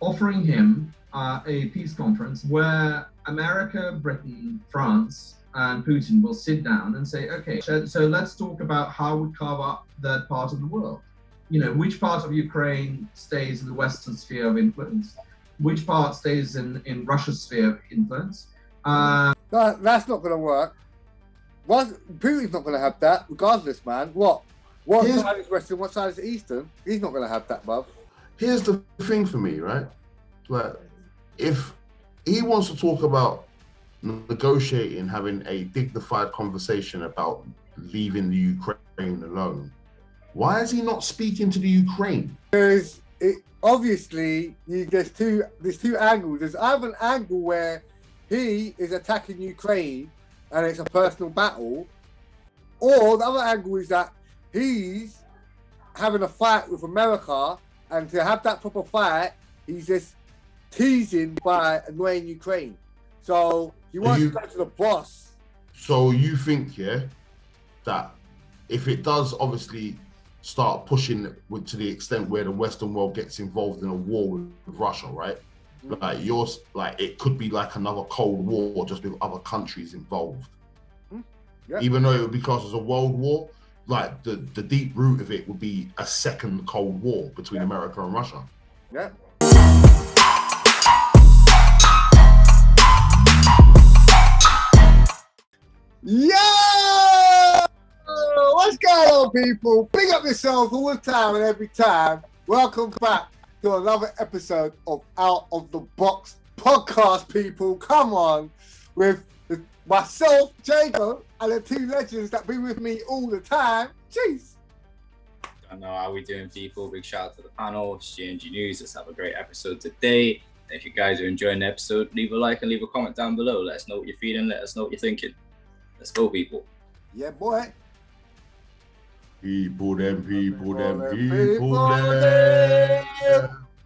offering him a peace conference where America, Britain, France, and Putin will sit down and say, okay, so let's talk about how we carve up that part of the world. You know, which part of Ukraine stays in the Western sphere of influence? Which part stays in Russia's sphere of influence? That's not going to work. Putin's not going to have that, regardless, man. What side is Western, what side is Eastern? He's not going to have that, bruv. Here's the thing for me, right? Like, if he wants to talk about negotiating, having a dignified conversation about leaving the Ukraine alone, why is he not speaking to the Ukraine? Because obviously there's two angles. There's either an angle where he is attacking Ukraine and it's a personal battle, or the other angle is that he's having a fight with America, and to have that proper fight, he's just teasing by annoying Ukraine. So he wants to go to the boss. So you think, yeah, that if it does obviously start pushing to the extent where the Western world gets involved in a war with Russia, right? Like it could be like another Cold War, just with other countries involved. Yep. Even though it would be classed as a world war, like the deep root of it would be a second Cold War between America and Russia. Yeah. Yo! What's going on, people? Big up yourselves all the time and every time. Welcome back to another episode of Out of the Box podcast, people. Come on, with myself, Jago, and the two legends that be with me all the time. Jeez. Don't know how we doing, people. Big shout out to the panel. It's GNG News. Let's have a great episode today. If you guys are enjoying the episode, leave a like and leave a comment down below. Let us know what you're feeling. Let us know what you're thinking. Let's go, people. Yeah, boy. People them.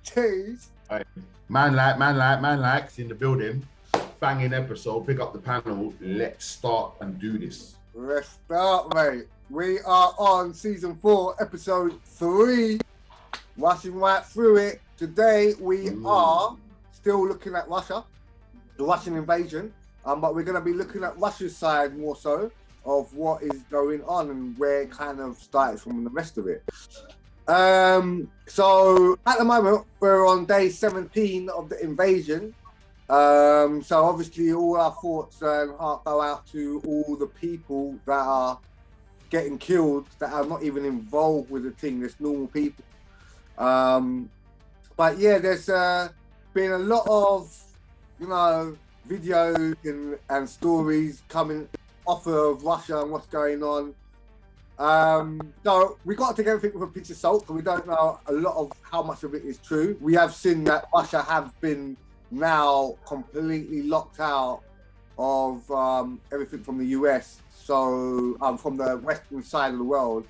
Jeez. Right. Manlike's in the building. Banging episode. Pick up the panel. Let's start and do this. Let's start, mate. We are on season 4, episode 3. Rushing right through it. Today we are still looking at Russia, the Russian invasion, but we're going to be looking at Russia's side more so of what is going on and where it kind of starts from the rest of it. So at the moment we're on day 17 of the invasion. So obviously all our thoughts and heart go out to all the people that are getting killed that are not even involved with the thing. There's normal people. But yeah, there's been a lot of, videos and stories coming off of Russia and what's going on. So we got to take everything with a pinch of salt, because we don't know a lot of how much of it is true. We have seen that Russia have been now completely locked out of everything from the US, so from the Western side of the world.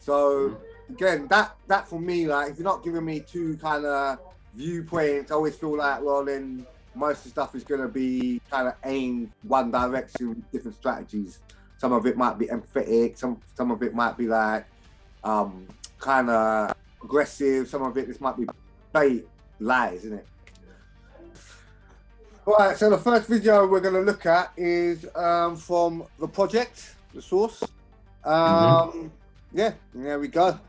So again, that for me, like, if you're not giving me two kind of viewpoints, I always feel like, well, then most of the stuff is going to be kind of aimed one direction with different strategies. Some of it might be empathetic, some of it might be like kind of aggressive, some of it might be bait lies, isn't it? Right, so the first video we're going to look at is from the project, the source. Yeah, there we go.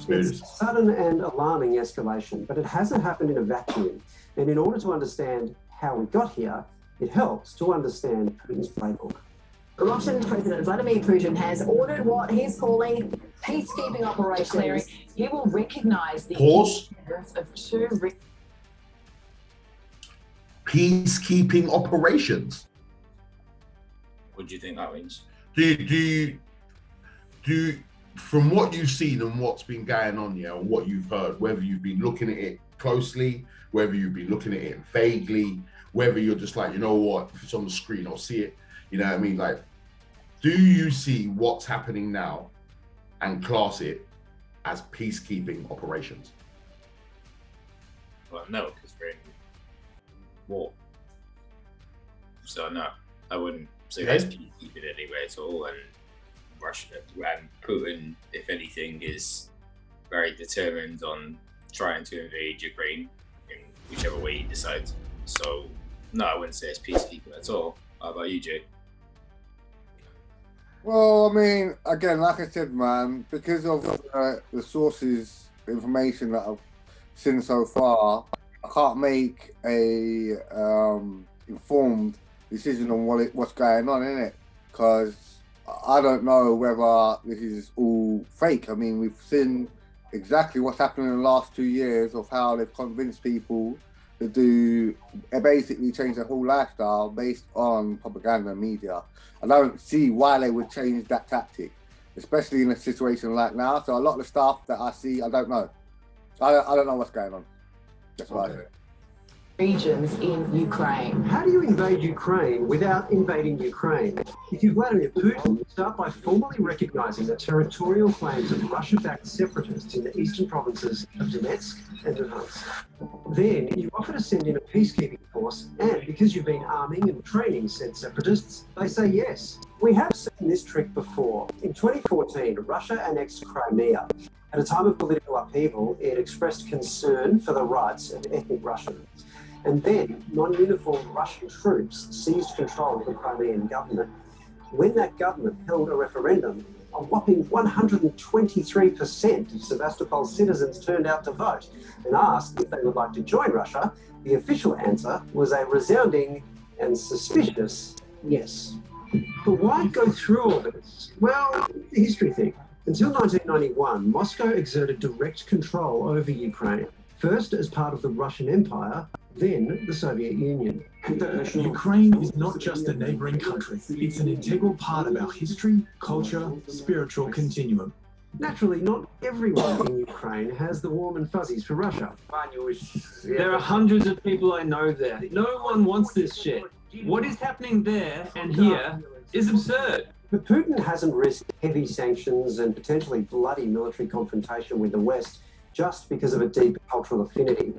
It's a sudden and alarming escalation, but it hasn't happened in a vacuum. And in order to understand how we got here, it helps to understand Putin's playbook. Russian President Vladimir Putin has ordered what he's calling peacekeeping operations. Declaring he will recognise the independence of two peacekeeping operations. What do you think that means? Do you, from what you've seen and what's been going on here, and what you've heard, whether you've been looking at it closely, whether you've been looking at it vaguely, whether you're just like, you know what, if it's on the screen, I'll see it. You know what I mean? Like, do you see what's happening now and class it as peacekeeping operations? Well, no, because we're in war. So no, I wouldn't say that's peacekeeping anyway at all. And Russia and Putin, if anything, is very determined on trying to invade Ukraine in whichever way he decides. So, no, I wouldn't say it's peacekeeping at all. How about you, Jay? Well, I mean, again, like I said, man, because of the sources, the information that I've seen so far, I can't make a informed decision on what's going on, innit? Because I don't know whether this is all fake. I mean, we've seen exactly what's happened in the last 2 years of how they've convinced people to basically change their whole lifestyle based on propaganda and media. I don't see why they would change that tactic, especially in a situation like now. So a lot of the stuff that I see, I don't know. I don't know what's going on. That's what I say. Regions in Ukraine. How do you invade Ukraine without invading Ukraine? If you're Vladimir Putin, start by formally recognizing the territorial claims of Russia-backed separatists in the eastern provinces of Donetsk and Luhansk. Then you offer to send in a peacekeeping force, and because you've been arming and training said separatists, they say yes. We have seen this trick before. In 2014, Russia annexed Crimea. At a time of political upheaval, it expressed concern for the rights of ethnic Russians. And then non-uniformed Russian troops seized control of the Crimean government. When that government held a referendum, a whopping 123% of Sevastopol's citizens turned out to vote and asked if they would like to join Russia. The official answer was a resounding and suspicious yes. But why go through all this? Well, the history thing. Until 1991, Moscow exerted direct control over Ukraine, first as part of the Russian Empire, then the Soviet Union. Ukraine is not just a neighbouring country. It's an integral part of our history, culture, spiritual continuum. Naturally, not everyone in Ukraine has the warm and fuzzies for Russia. There are hundreds of people I know there. No one wants this shit. What is happening there and here is absurd. But Putin hasn't risked heavy sanctions and potentially bloody military confrontation with the West just because of a deep cultural affinity.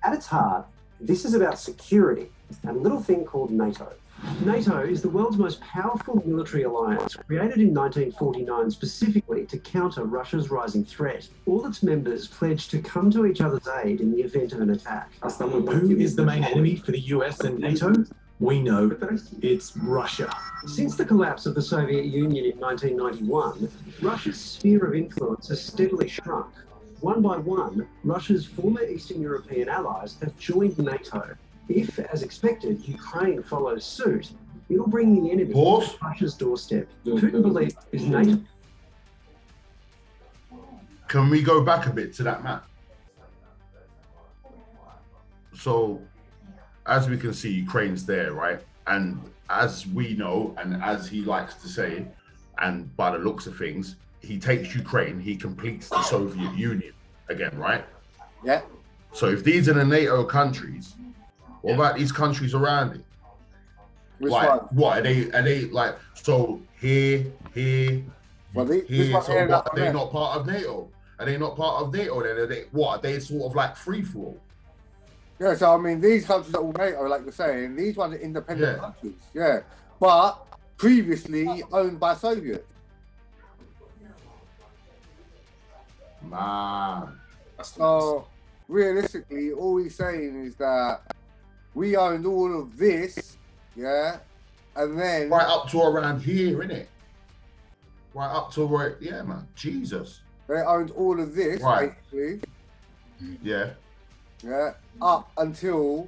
At its heart, this is about security and a little thing called NATO. NATO is the world's most powerful military alliance, created in 1949 specifically to counter Russia's rising threat. All its members pledged to come to each other's aid in the event of an attack. Who is the main enemy for the US and NATO? We know it's Russia. Since the collapse of the Soviet Union in 1991, Russia's sphere of influence has steadily shrunk. One by one, Russia's former Eastern European allies have joined NATO. If, as expected, Ukraine follows suit, it'll bring the enemy to Russia's doorstep. Putin believes is NATO. Can we go back a bit to that map? So, as we can see, Ukraine's there, right? And as we know, and as he likes to say, and by the looks of things, he takes Ukraine, he completes the Soviet Union again, right? Yeah. So if these are the NATO countries, what about these countries around it? Which like, one? what are they like? So here, well, here. So what? Are they not part of NATO? Are they not part of NATO? Then are they what? Are they sort of like free for all? Yeah. So I mean, these countries are all NATO, like you're saying. These ones are independent countries. Yeah, but previously owned by Soviets. Man. So realistically, all he's saying is that we owned all of this, yeah, and then right up to around here, innit? Right up to where, yeah, man. Jesus. They owned all of this, basically. Yeah. Yeah. Up until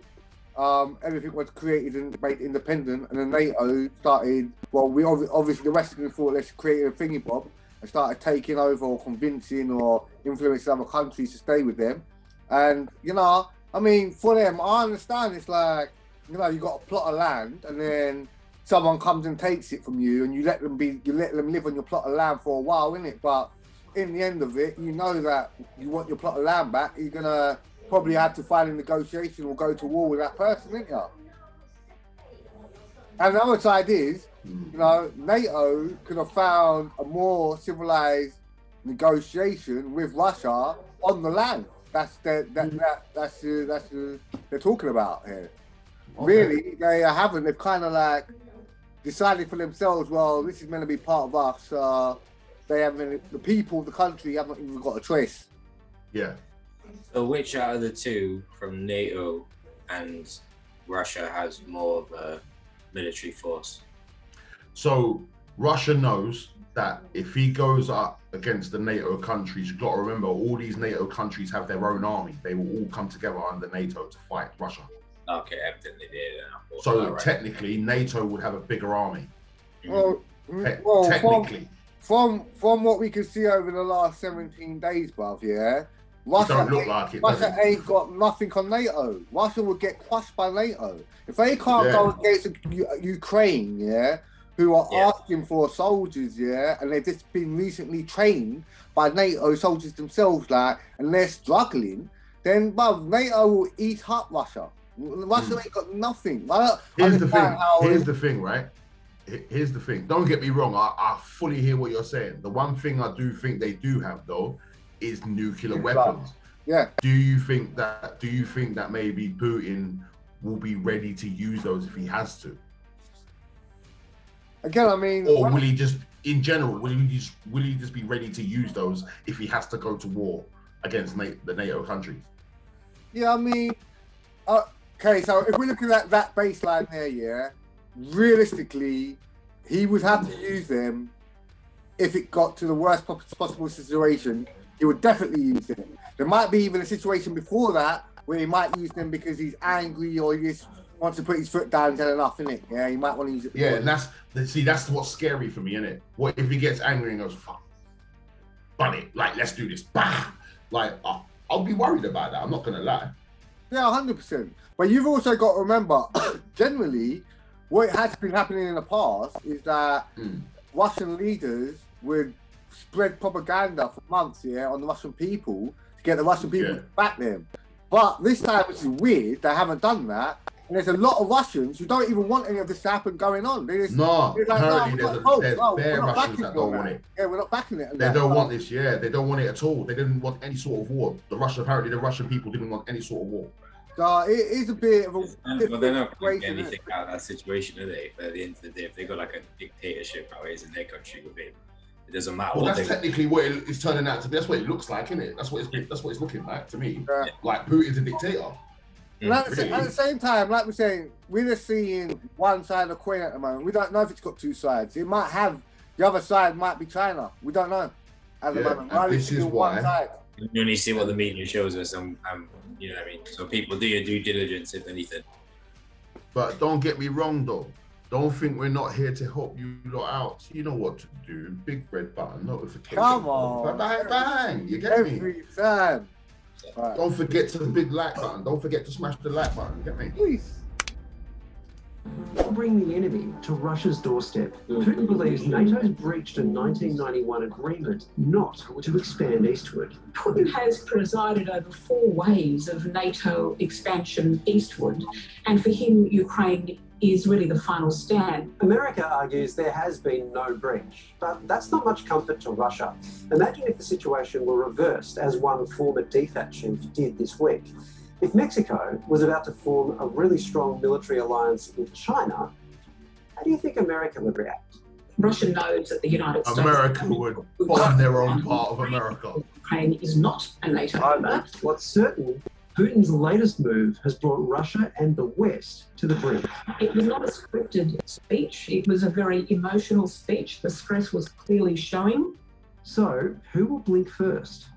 everything was created and made independent, and then NATO started. Well, we obviously the Western thought let's create a thingy bob. And started taking over or convincing or influencing other countries to stay with them. And, you know, I mean, for them, I understand it's like, you know, you got a plot of land and then someone comes and takes it from you and you let them live on your plot of land for a while, innit? But in the end of it, you know that you want your plot of land back, you're going to probably have to find a negotiation or go to war with that person, ain't you? And the other side is, you know, NATO could have found a more civilized negotiation with Russia on the land. That's they're talking about here. Okay. Really, they haven't. They've kind of like decided for themselves. Well, this is meant to be part of us. They haven't. The people of the country haven't even got a choice. Yeah. So which out of the two from NATO and Russia has more of a military force? So Russia knows that if he goes up against the NATO countries, you've got to remember all these NATO countries have their own army. They will all come together under NATO to fight Russia. Okay, evidently they did. So technically, NATO would have a bigger army. Well, technically. From what we can see over the last 17 days, bruv, yeah, Russia ain't got nothing on NATO. Russia will get crushed by NATO. If they can't go against Ukraine, yeah, who are asking for soldiers, yeah, and they've just been recently trained by NATO soldiers themselves, like, and they're struggling, then, bruv, NATO will eat up Russia. Russia ain't got nothing. Here's the thing, right? Here's the thing. Don't get me wrong. I fully hear what you're saying. The one thing I do think they do have, though, is nuclear weapons. Yeah. Do you think that maybe Putin will be ready to use those if he has to? Again, I mean, or will he just, in general, will he just be ready to use those if he has to go to war against the NATO countries? Yeah, I mean, okay, so if we're looking at that baseline there, yeah, realistically, he would have to use them if it got to the worst possible situation. He would definitely use them. There might be even a situation before that where he might use them because he's angry or he just wants to put his foot down and had enough, innit? Yeah, he might want to use it. Yeah, and that's what's scary for me, innit? What if he gets angry and goes, fuck, buddy, like, let's do this. Bah! Like, I'll be worried about that. I'm not going to lie. Yeah, 100%. But you've also got to remember, generally, what has been happening in the past is that Russian leaders would spread propaganda for months, yeah, on the Russian people to get the Russian people to back them. But this time, which is weird, they haven't done that. And there's a lot of Russians who don't even want any of this to happen going on. They just, apparently there's bare Russians that don't want it. Yeah, we're not backing it. They don't want this, they don't want it at all. They didn't want any sort of war. Apparently the Russian people didn't want any sort of war. So it is a bit of a but they're not going to get anything out of that situation, are they? But at the end of the day, if they got like a dictatorship nowadays in their country with it doesn't matter. Well, that's technically what it's turning out to be. That's what it looks like, isn't it? That's what it's looking like to me. Yeah. Like Putin's a dictator. And at the same time, like we're saying, we're just seeing one side of the coin at the moment. We don't know if it's got two sides. It might have, the other side might be China. We don't know at the moment. This is why. You only see what the media shows us, and you know what I mean? So people do your due diligence, if anything. But don't get me wrong, though. Don't think we're not here to help you lot out. You know what to do. Big red button, notification. Come on. Bang, bang. You get me? Every time. Right. Don't forget to the big like button. Don't forget to smash the like button. You get me? Please. Bring the enemy to Russia's doorstep. Putin believes NATO's breached a 1991 agreement not to expand eastward. Putin has presided over 4 waves of NATO expansion eastward, and for him, Ukraine is really the final stand. America argues there has been no breach, but that's not much comfort to Russia. Imagine if the situation were reversed, as one former DFAT chief did this week. If Mexico was about to form a really strong military alliance with China, how do you think America would react? Russia knows that the United States... America would bomb their own part of America. Ukraine is not a NATO member. What's certain, Putin's latest move has brought Russia and the West to the brink. It was not a scripted speech. It was a very emotional speech. The stress was clearly showing. So, who will blink first?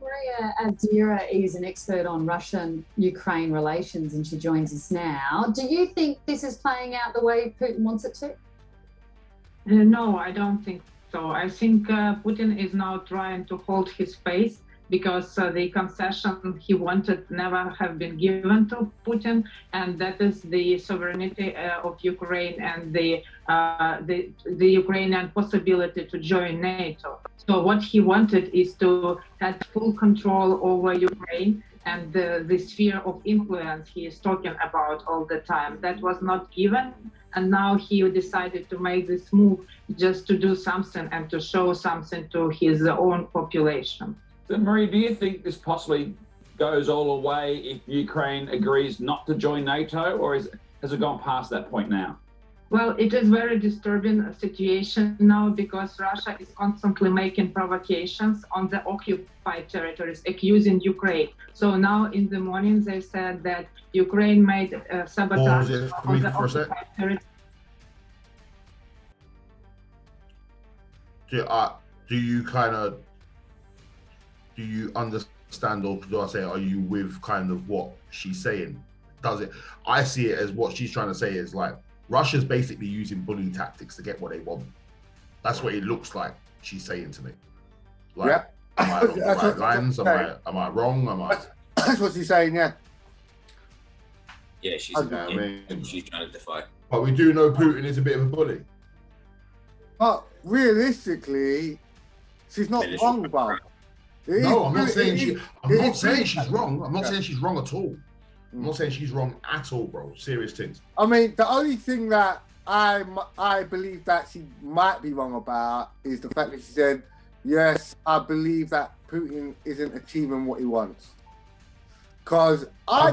Maria Avdira is an expert on Russian-Ukraine relations, and she joins us now. Do you think this is playing out the way Putin wants it to? No, I don't think so. I think Putin is now trying to hold his pace because the concession he wanted never have been given to Putin, and that is the sovereignty of Ukraine and the Ukrainian possibility to join NATO. So what he wanted is to have full control over Ukraine and the sphere of influence he is talking about all the time. That was not given, and now he decided to make this move just to do something and to show something to his own population. So, Marie, do you think this possibly goes all the way if Ukraine agrees not to join NATO, or has it gone past that point now? Well, it is very disturbing situation now because Russia is constantly making provocations on the occupied territories, accusing Ukraine. So now in the morning they said that Ukraine made sabotage on the occupied territories. Do you understand, or do I say, are you with kind of what she's saying? I see it as what she's trying to say is like, Russia's basically using bullying tactics to get what they want. That's what it looks like she's saying to me. Like, yeah. Am I along the right lines? Am I wrong? That's what she's saying, yeah. Yeah, she's trying to defy. But we do know Putin is a bit of a bully. But realistically, she's not wrong, bro. No, I'm not saying she's wrong. I'm not saying she's wrong at all. I'm not saying she's wrong at all, bro. Serious things. I mean, the only thing that I believe that she might be wrong about is the fact that she said, yes, I believe that Putin isn't achieving what he wants. Because I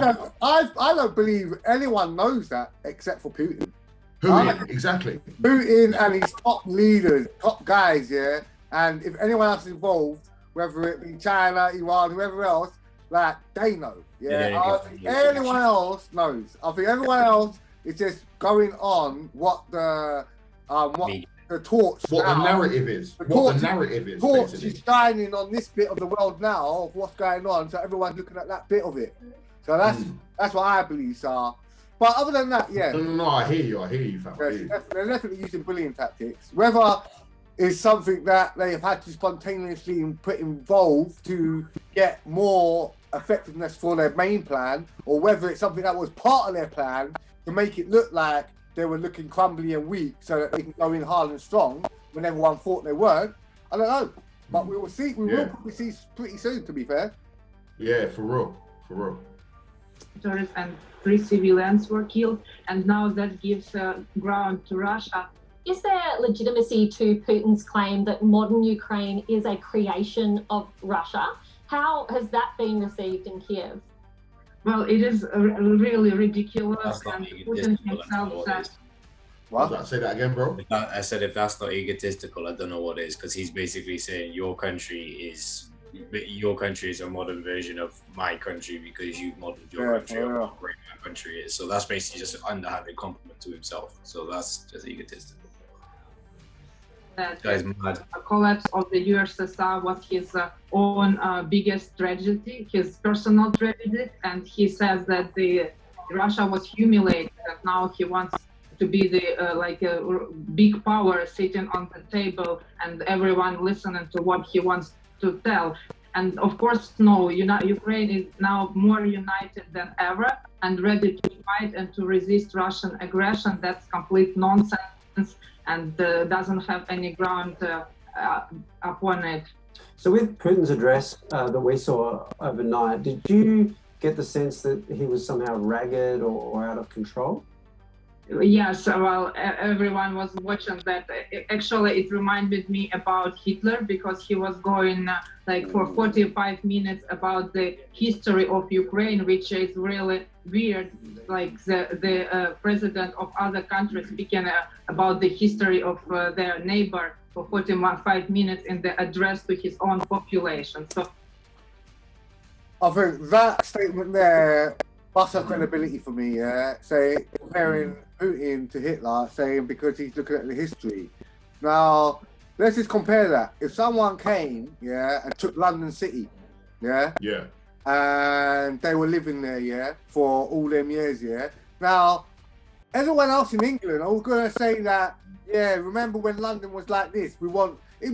don't believe anyone knows that except for Putin. Exactly. Putin and his top leaders, top guys, yeah. And if anyone else is involved, whether it be China, Iran, whoever else, like, they know. Yeah, I think anyone else knows. I think everyone else is just going on what the torch. What the narrative is. What the narrative is. Torch is shining on this bit of the world now of what's going on, so everyone's looking at that bit of it. So that's what I believe, sir. But other than that, yeah. No, I hear you, fam. They're definitely using bullying tactics. Whether it's something that they have had to spontaneously put involved to get more effectiveness for their main plan, or whether it's something that was part of their plan to make it look like they were looking crumbly and weak so that they can go in hard and strong when everyone thought they weren't. I don't know. But we will see. We will probably see pretty soon, to be fair. Yeah, for real. And 3 civilians were killed, and now that gives ground to Russia. Is there legitimacy to Putin's claim that modern Ukraine is a creation of Russia? How has that been received in Kiev? Well, it is really ridiculous. And Putin himself said, what? Say that again, bro. I said if that's not egotistical, I don't know what is, because he's basically saying your country is a modern version of my country because you've modeled your country on how great my country is. So that's basically just an underhanded compliment to himself. So that's just egotistical. That a collapse of the USSR was his own biggest tragedy, his personal tragedy, and he says that Russia was humiliated, and now he wants to be like a big power sitting on the table and everyone listening to what he wants to tell. And of course, no, Ukraine is now more united than ever and ready to fight and to resist Russian aggression. That's complete nonsense and doesn't have any ground upon it. So with Putin's address that we saw overnight, did you get the sense that he was somehow ragged or out of control? Yes, well, everyone was watching that. Actually, it reminded me about Hitler because he was going like for 45 minutes about the history of Ukraine, which is really weird. Like the president of other countries speaking about the history of their neighbor for 45 minutes in the address to his own population. So I think that statement there busts up credibility for me, yeah? Say, comparing Putin to Hitler, saying because he's looking at the history. Now, let's just compare that. If someone came, yeah, and took London City, yeah? Yeah. And they were living there, yeah, for all them years, yeah? Now, everyone else in England are going to say that, yeah, remember when London was like this? We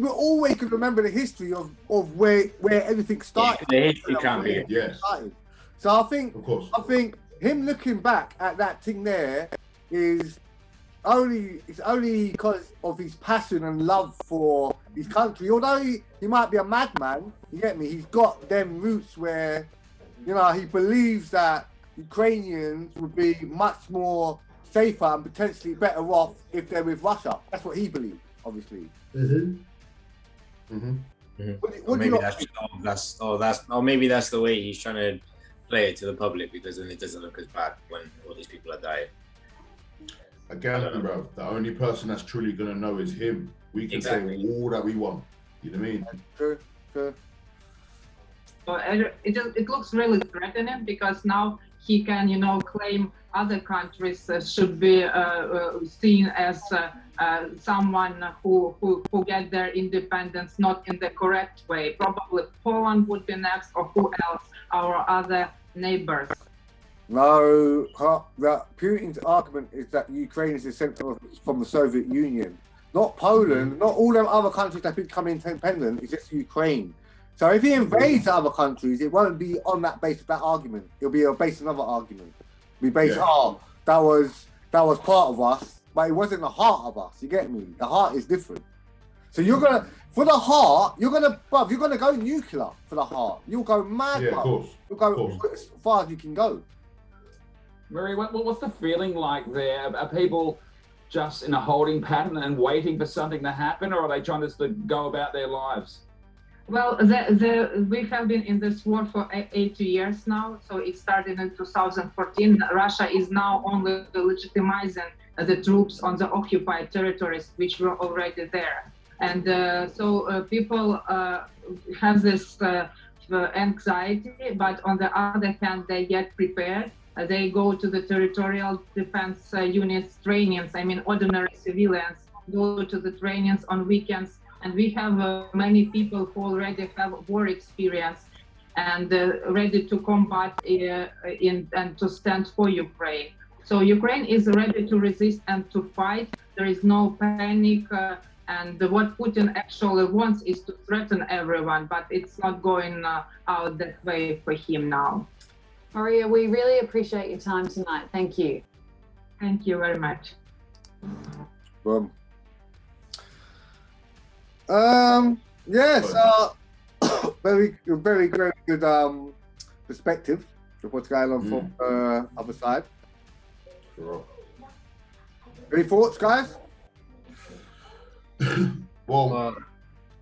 always could remember the history of where everything started. Yeah, the history can't be, yes. So I think him looking back at that thing there is only because of his passion and love for his country. Although he might be a madman, you get me? He's got them roots where, you know, he believes that Ukrainians would be much more safer and potentially better off if they're with Russia. That's what he believes, obviously. Maybe that's the way he's trying to play it to the public, because then it doesn't look as bad when all these people are dying. Again, bro, the only person that's truly going to know is him. We can say all that we want. You know what I mean? True, true. So it looks really threatening because now he can, you know, claim other countries should be seen as someone who get their independence not in the correct way. Probably Poland would be next, or who else? Our other neighbors. No, Putin's argument is that Ukraine is descended from the Soviet Union, not Poland, not all them other countries that become independent. It's just Ukraine. So if he invades other countries, it won't be on that basis of that argument. It'll be based on another argument. It'll be based, oh, that was part of us, but it wasn't the heart of us. You get me? The heart is different. So you're gonna, for the heart, you're gonna go nuclear for the heart. You'll go mad. Yeah, of course. You'll go as far as you can go. Murray, what's the feeling like there? Are people just in a holding pattern and waiting for something to happen, or are they trying to go about their lives? Well, we have been in this war for 80 years now, so it started in 2014. Russia is now only legitimizing the troops on the occupied territories, which were already there. And so people have this anxiety, but on the other hand, they get prepared. They go to the territorial defense units trainings. I mean, ordinary civilians go to the trainings on weekends. And we have many people who already have war experience and ready to combat and to stand for Ukraine. So Ukraine is ready to resist and to fight. There is no panic. And what Putin actually wants is to threaten everyone, but it's not going out that way for him now. Maria, we really appreciate your time tonight. Thank you. Thank you very much. Yes, very good perspective of what's going on from the other side. Sure. Any thoughts, guys? Well,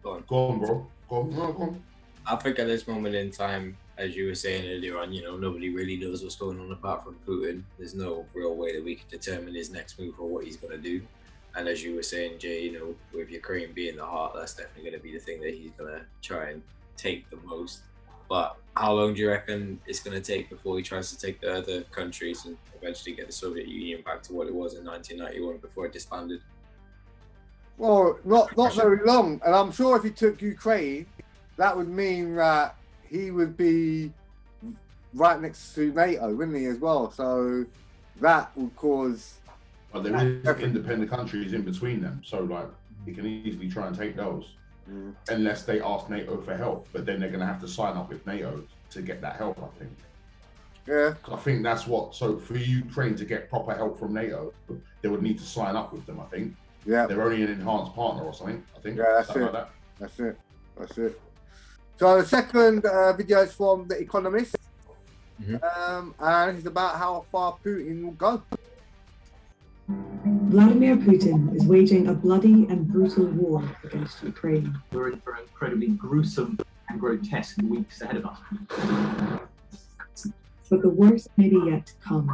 go on, bro. Go on. I think at this moment in time, as you were saying earlier on, you know, nobody really knows what's going on apart from Putin. There's no real way that we can determine his next move or what he's going to do. And as you were saying, Jay, you know, with Ukraine being the heart, that's definitely going to be the thing that he's going to try and take the most. But how long do you reckon it's going to take before he tries to take the other countries and eventually get the Soviet Union back to what it was in 1991 before it disbanded? Well, not very long. And I'm sure if he took Ukraine, that would mean that he would be right next to NATO, wouldn't he, as well? So that would cause... But there is independent countries in between them, so like he can easily try and take those, unless they ask NATO for help. But then they're going to have to sign up with NATO to get that help, I think. Yeah. I think that's what. So for Ukraine to get proper help from NATO, they would need to sign up with them, I think. Yeah. They're only an enhanced partner or something, I think. Yeah, that's it. Like that. That's it. So the second video is from The Economist, and it's about how far Putin will go. Vladimir Putin is waging a bloody and brutal war against Ukraine. We're in for incredibly gruesome and grotesque weeks ahead of us. But the worst may be yet to come.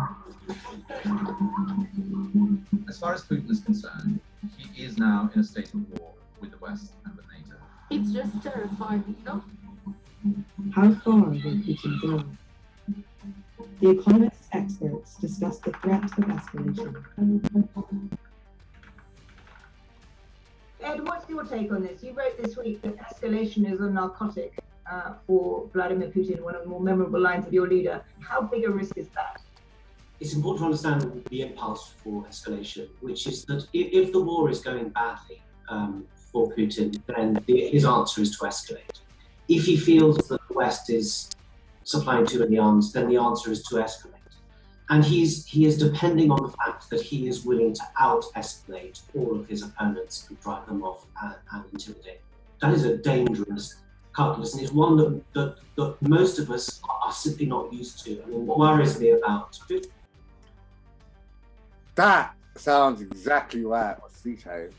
As far as Putin is concerned, he is now in a state of war with the West and with NATO. It's just terrifying, no? How far will Putin go? The Economist's experts discuss the threat of escalation. Ed, what's your take on this? You wrote this week that escalation is a narcotic for Vladimir Putin, one of the more memorable lines of your leader. How big a risk is that? It's important to understand the impulse for escalation, which is that if the war is going badly for Putin, then his answer is to escalate. If he feels that the West is supplying too many arms, then the answer is to escalate. And he is depending on the fact that he is willing to out-escalate all of his opponents and drive them off and intimidate. That is a dangerous calculus, and it's one that most of us are simply not used to. I mean, what worries me about Putin? That sounds exactly right, what he's saying.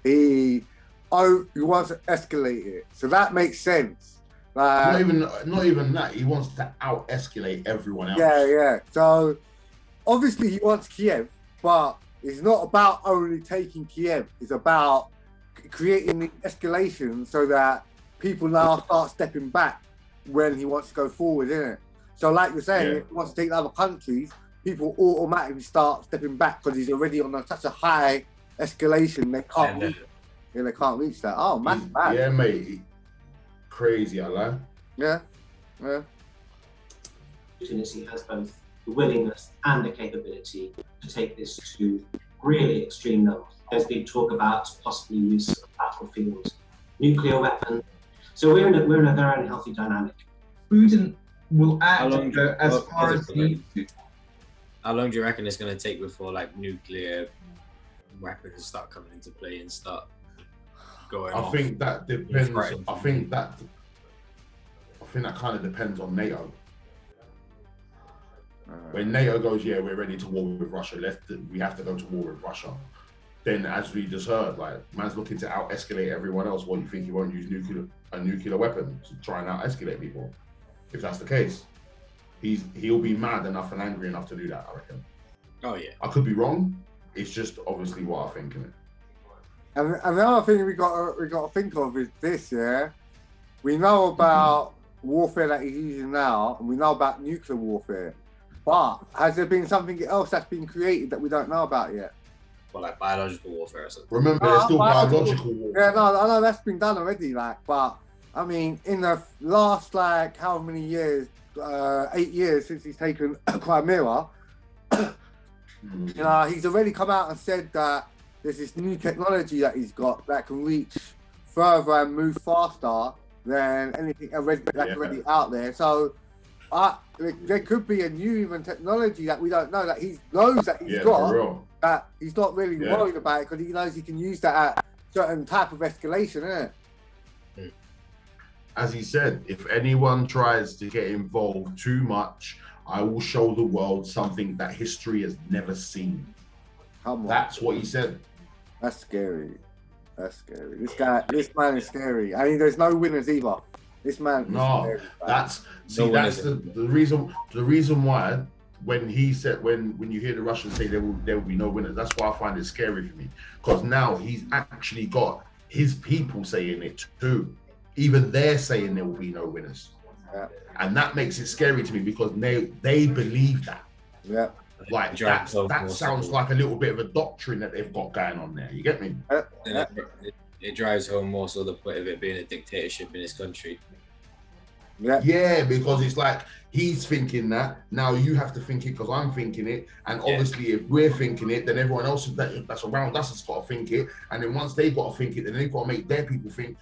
He wants to escalate it. So that makes sense. Not even that. He wants to out-escalate everyone else. Yeah. So obviously he wants Kiev but it's not about only taking Kiev. It's about creating the escalation so that people now start stepping back when he wants to go forward, isn't it? So like you're saying, if he wants to take other countries, people automatically start stepping back because he's already on such a high escalation they can't reach. Yeah, they can't reach that. Oh, man, yeah, mate, crazy, I lie. Yeah. He has both the willingness and the capability to take this to really extreme levels. There's been talk about possibly use of battlefield nuclear weapons. So we're in a very unhealthy dynamic. Putin will act as far as he needs to. How long do you reckon it's going to take before like nuclear weapons start coming into play and start going off? I think that depends. I think that kind of depends on NATO. When NATO goes, yeah, we're ready to war with Russia. We have to go to war with Russia. Then, as we just heard, like man's looking to out-escalate everyone else. What, you think he won't use a nuclear weapon to try and out-escalate people? If that's the case, he'll be mad enough and angry enough to do that, I reckon. Oh yeah. I could be wrong. It's just obviously what I think, innit? And the other thing we got to think of is this, yeah. We know about warfare that he's using now, and we know about nuclear warfare. But has there been something else that's been created that we don't know about yet? Well, like biological warfare or something. Remember, there's still biological warfare. Yeah, no, I know that's been done already, like, but I mean, in the last, like, how many years, 8 years since he's taken Crimea, you know, he's already come out and said that there's this new technology that he's got that can reach further and move faster than anything that's already out there. So there could be a new even technology that we don't know that he knows that he's got, that he's not really worried about it because he knows he can use that at certain type of escalation, isn't it? As he said, if anyone tries to get involved too much, I will show the world something that history has never seen. Come on. That's what he said. That's scary. That's scary. This man is scary. I mean, there's no winners either. This man. No, that's the reason. The reason why when he said when you hear the Russians say there will be no winners, that's why I find it scary for me, because now he's actually got his people saying it too. Even they're saying there will be no winners, and that makes it scary to me because they believe that. Yeah. Like that sounds like a little bit of a doctrine that they've got going on there. You get me? It drives home more so the point of it being a dictatorship in his country. Yeah, because it's like he's thinking that, now you have to think it because I'm thinking it, and obviously if we're thinking it, then everyone else that's around us has got to think it, and then once they've got to think it, then they've got to make their people think.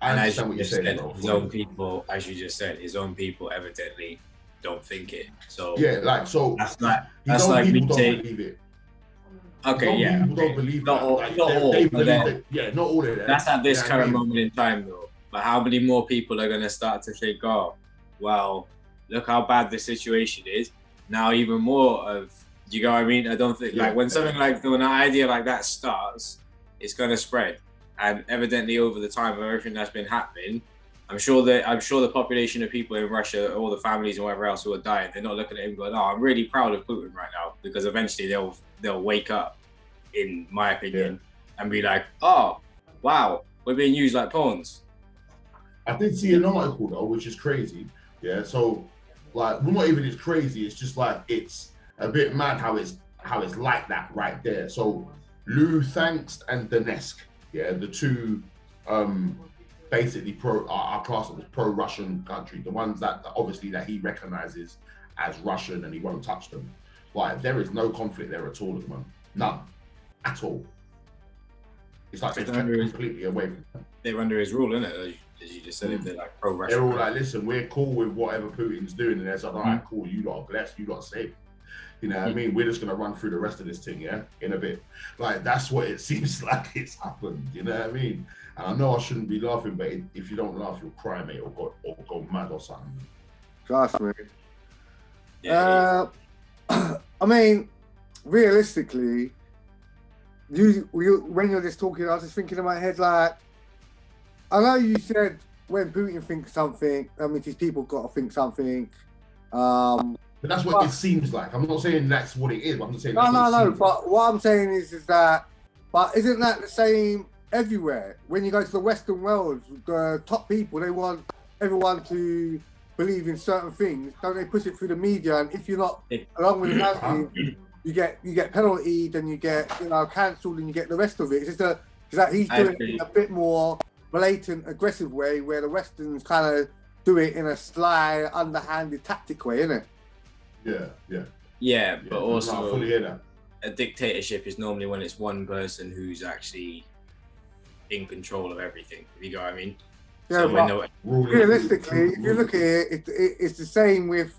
I understand what you're saying, bro. His own people, as you just said, his own people evidently don't think it. So yeah, like so that's like me saying. Okay, yeah. People don't believe not that. all, like, not all, they believe it. Yeah, not all of them. That's at this current moment in time, though. But how many more people are going to start to think, oh, well, look how bad the situation is. Now even more of, do you know what I mean? I don't think, like, when something like, when an idea like that starts, it's going to spread. And evidently over the time of everything that's been happening, I'm sure the population of people in Russia, all the families and whatever else who are dying, they're not looking at him going, oh, I'm really proud of Putin right now, because eventually they'll wake up, in my opinion, and be like, oh, wow, we're being used like pawns. I did see an article though, which is crazy. Yeah, so like, well, not even it's crazy. It's just like it's a bit mad how it's like that right there. So Luhansk and Donetsk, yeah, the two basically are classed as pro-Russian country, the ones that obviously that he recognizes as Russian and he won't touch them. Like there is no conflict there at all at the moment, none at all. It's like they're completely away from them. They're under his rule, isn't it? As you just said, if they're like pro-Russian. They're all like, listen, we're cool with whatever Putin's doing, and they're like, all right, cool, you lot are blessed, you lot are safe. You know what I mean? We're just gonna run through the rest of this thing, yeah, in a bit. Like that's what it seems like it's happened. You know what I mean? And I know I shouldn't be laughing, but if you don't laugh, you'll cry, mate, or go mad or something. Trust me. I mean, realistically, when you're just talking, I was just thinking in my head, like, I know you said when Putin thinks something, that means his people got to think something. But that's what it seems like. I'm not saying that's what it is, but I'm just saying No. Like. But what I'm saying is that, but isn't that the same everywhere? When you go to the Western world, the top people, they want everyone to believe in certain things. Don't they push it through the media? And if you're not along with the narrative, you get penalties, and you get cancelled, and you get the rest of it. It's just that he's doing it in a bit more blatant, aggressive way, where the Westerns kind of do it in a sly, underhanded, tactic way, isn't it? Yeah, but also a dictatorship is normally when it's one person who's actually in control of everything. If you know what I mean? Yeah, but realistically, if you look at it, it's the same with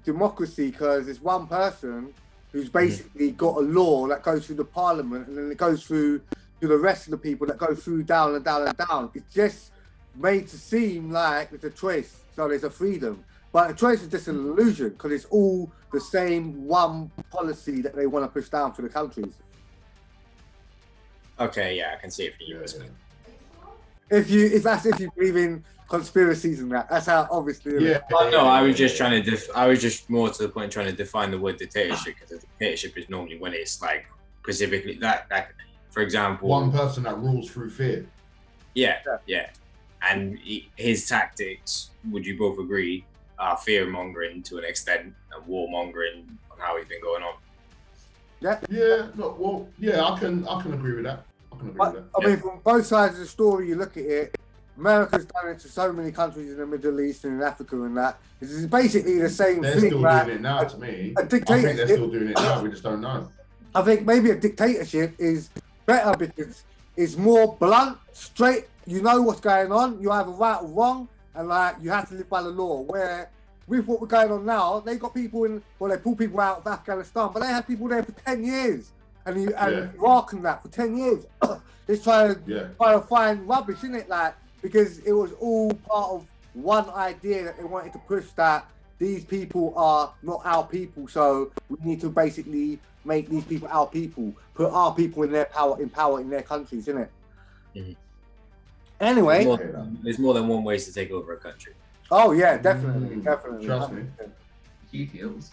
democracy, because it's one person who's basically got a law that goes through the parliament, and then it goes through to the rest of the people that go through down and down and down. It's just made to seem like it's a choice, so there's a freedom. But the choice is just an illusion, because it's all the same one policy that they want to push down for the countries. Okay, yeah, I can see it from your perspective. If you believe in conspiracies and that's how obviously. I was just trying to. I was just more to the point trying to define the word dictatorship, because a dictatorship is normally when it's like specifically that for example, one person that rules through fear. Yeah. And his tactics, would you both agree, are fear mongering to an extent and war mongering on how he's been going on? I can agree with that. I mean, from both sides of the story, you look at it. America's done it to so many countries in the Middle East and in Africa and that. It's basically the same thing. They're still doing it now, to me. I think they're still doing it now. We just don't know. I think maybe a dictatorship is better because it's more blunt, straight. You know what's going on. You either right or wrong, and like you have to live by the law. Where with what we're going on now, they got people they pull people out of Afghanistan, but they had people there for 10 years. And Iraq and that for 10 years. It's trying to find rubbish, isn't it? Like, because it was all part of one idea that they wanted to push, that these people are not our people, so we need to basically make these people our people, put our people in power in their countries, isn't it? Mm-hmm. Anyway, there's more than one ways to take over a country. Oh yeah, definitely. Trust me. He feels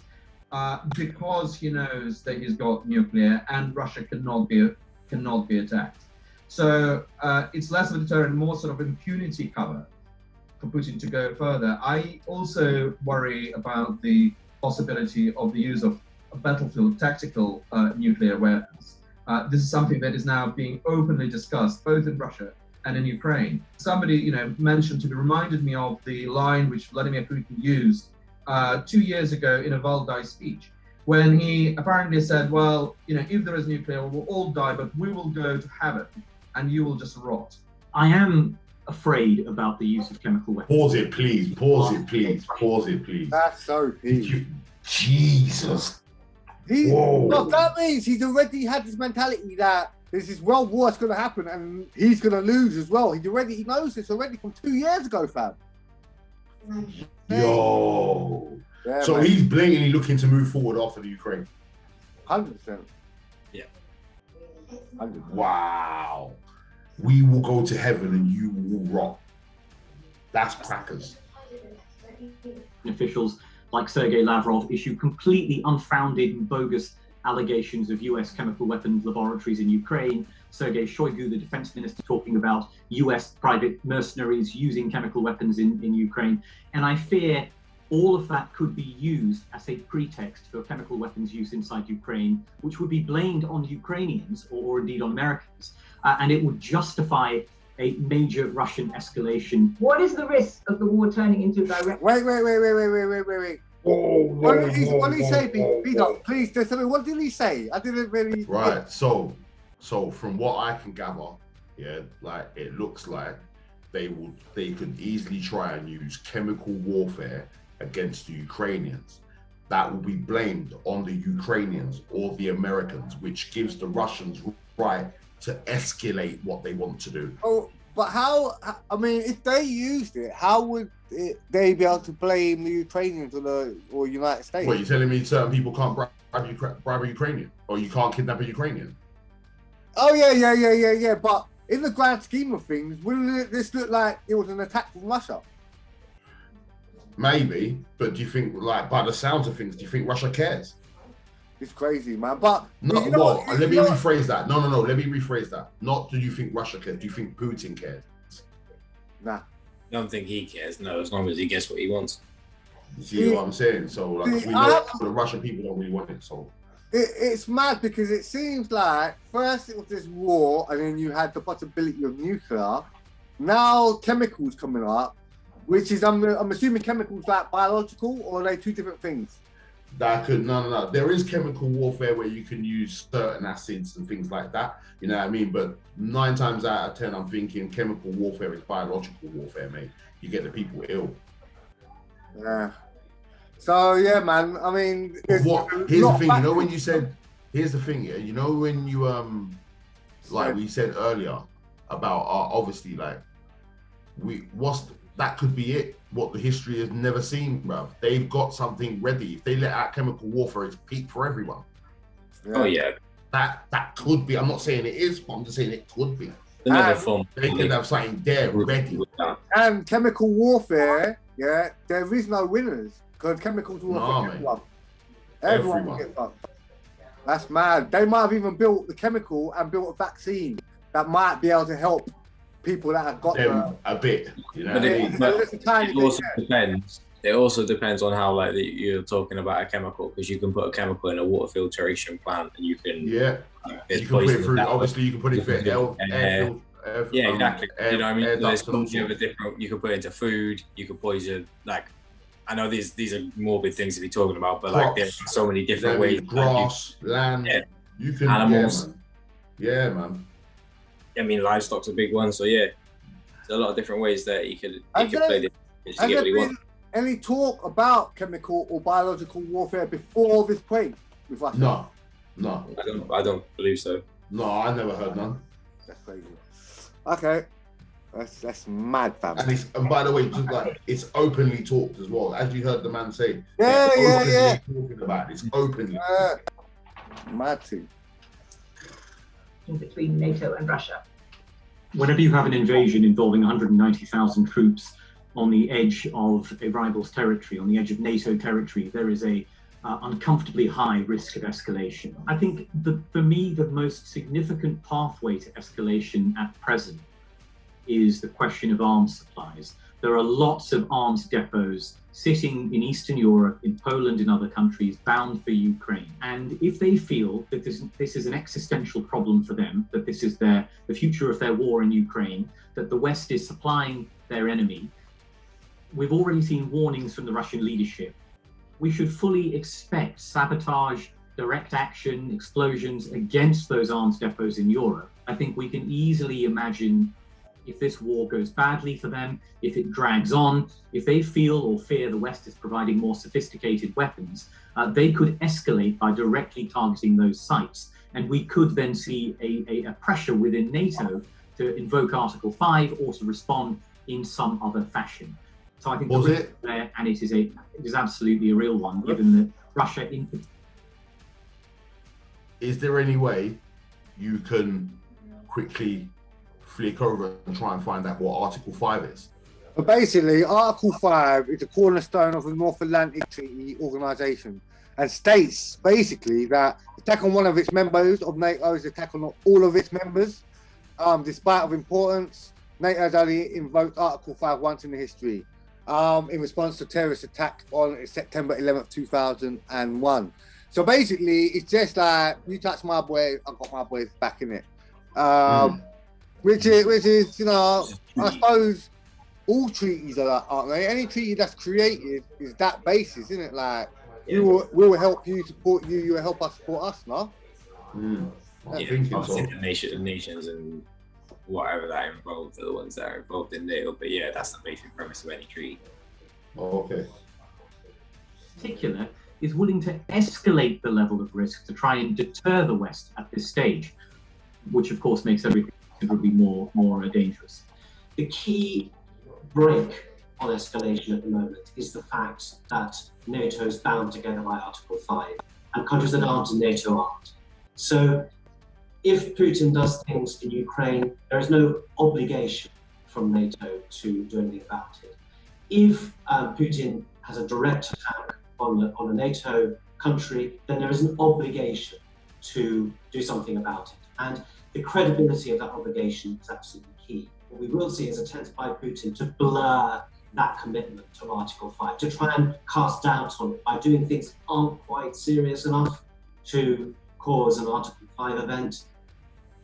because he knows that he's got nuclear and Russia cannot be attacked. So it's less of a deterrent, more sort of impunity cover for Putin to go further. I also worry about the possibility of the use of battlefield tactical nuclear weapons. This is something that is now being openly discussed both in Russia and in Ukraine. Somebody, reminded me of the line which Vladimir Putin used 2 years ago in a Valdai speech, when he apparently said, well, if there is nuclear, we'll all die, but we will go to heaven and you will just rot. I am afraid about the use of chemical weapons. Pause it, please. Pause it, please. That's so deep. Jesus. Well, that means he's already had this mentality that there's this world war that's going to happen and he's going to lose as well. He knows this already from 2 years ago, fam. Yo. Yeah, so man. He's blatantly looking to move forward after the Ukraine. 100%. Yeah. 100%. Wow. We will go to heaven and you will rot. That's crackers. Officials like Sergei Lavrov issue completely unfounded and bogus allegations of US chemical weapons laboratories in Ukraine. Sergei Shoigu, the defense minister, talking about US private mercenaries using chemical weapons in Ukraine. And I fear all of that could be used as a pretext for chemical weapons use inside Ukraine, which would be blamed on Ukrainians or indeed on Americans. And it would justify a major Russian escalation. What is the risk of the war turning into a direct... Wait. What did he say, B.Dot? Please, what did he say? I didn't really... Right, so from what I can gather, it looks like they could easily try and use chemical warfare against the Ukrainians. That will be blamed on the Ukrainians or the Americans, which gives the Russians right to escalate what they want to do. Oh, but how? I mean, if they used it, how would they be able to blame the Ukrainians or United States? What, you're telling me certain people can't bribe a Ukrainian, or you can't kidnap a Ukrainian? Oh yeah. But in the grand scheme of things, wouldn't this look like it was an attack from Russia? Maybe, but do you think, like, by the sounds of things, do you think Russia cares? It's crazy, man. But no, well, let me rephrase that. No. Let me rephrase that. Not do you think Russia cares? Do you think Putin cares? Nah. I don't think he cares. No, as long as he gets what he wants. You see what I'm saying? So, like, we know the Russian people don't really want it. So it's mad because it seems like first it was this war, and then you had the possibility of nuclear. Now chemicals coming up, which is I'm assuming chemicals like biological, or are they two different things? That could no. There is chemical warfare where you can use certain acids and things like that. You know what I mean? But 9 times out of 10, I'm thinking chemical warfare is biological warfare, mate. You get the people ill. Yeah. So yeah, man. I mean, here's the thing. You know when you said, here's the thing. Yeah. You know when you like we said earlier about obviously like that could be it. What the history has never seen, bruv. They've got something ready. If they let out chemical warfare, it's peak for everyone. Yeah. Oh yeah. That could be. I'm not saying it is, but I'm just saying it could be. They can have something there ready. And chemical warfare, yeah, there is no winners because chemicals will affect everyone. Everyone will get fucked. That's mad. They might have even built the chemical and built a vaccine that might be able to help people that have got a bit, you know. But it also depends. It also depends on how you're talking about a chemical, because you can put a chemical in a water filtration plant and you can you can put it through. Obviously, you can put it through air. Yeah, exactly. You know what I mean? There's you can put it into food. You can poison. Like, I know these are morbid things to be talking about, but like there's so many different ways. Grass, land. You can animals. Yeah, man. I mean, livestock's a big one, so yeah, there's a lot of different ways that he could play this to get what he wants. Any talk about chemical or biological warfare before this point with Russia? No. I don't believe so. No, I never heard none. That's crazy. Okay, that's mad, fam. And by the way, just like it's openly talked as well, as you heard the man say. Yeah. Talking about it. It's openly. Mad too. Between NATO and Russia. Whenever you have an invasion involving 190,000 troops on the edge of a rival's territory, on the edge of NATO territory, there is a uncomfortably high risk of escalation. I think for me, the most significant pathway to escalation at present is the question of arms supplies. There are lots of arms depots sitting in Eastern Europe, in Poland, in other countries, bound for Ukraine. And if they feel that this is an existential problem for them, that this is the future of their war in Ukraine, that the West is supplying their enemy, we've already seen warnings from the Russian leadership. We should fully expect sabotage, direct action, explosions against those arms depots in Europe. I think we can easily imagine if this war goes badly for them, if it drags on, if they feel or fear the West is providing more sophisticated weapons, they could escalate by directly targeting those sites. And we could then see a pressure within NATO to invoke Article 5 or to respond in some other fashion. So I think the risk is there, and it is absolutely a real one, given that Russia... Is there any way you can quickly flick over and try and find out what Article 5 is? But basically, Article 5 is the cornerstone of the North Atlantic Treaty Organization and states basically that attack on one of its members of NATO is attack on all of its members. Despite of importance, NATO has only invoked Article 5 once in the history in response to terrorist attack on September 11th, 2001. So basically, it's just like, you touch my boy, I've got my boys back in it. Which is, you know, I suppose all treaties are that, aren't they? Any treaty that's created is that basis, isn't it? Like, we'll help you, support you, you will help us, support us, no? I think obviously the nations and whatever that involved are the ones that are involved in NATO, but yeah, that's the basic premise of any treaty. Okay. In particular, is willing to escalate the level of risk to try and deter the West at this stage, which of course makes everything considerably more dangerous. The key break on escalation at the moment is the fact that NATO is bound together by Article 5, and countries that aren't in NATO aren't. So if Putin does things in Ukraine, there is no obligation from NATO to do anything about it. If Putin has a direct attack on a NATO country, then there is an obligation to do something about it. And the credibility of that obligation is absolutely key. What we will see is attempts by Putin to blur that commitment to Article 5, to try and cast doubt on it by doing things that aren't quite serious enough to cause an Article 5 event,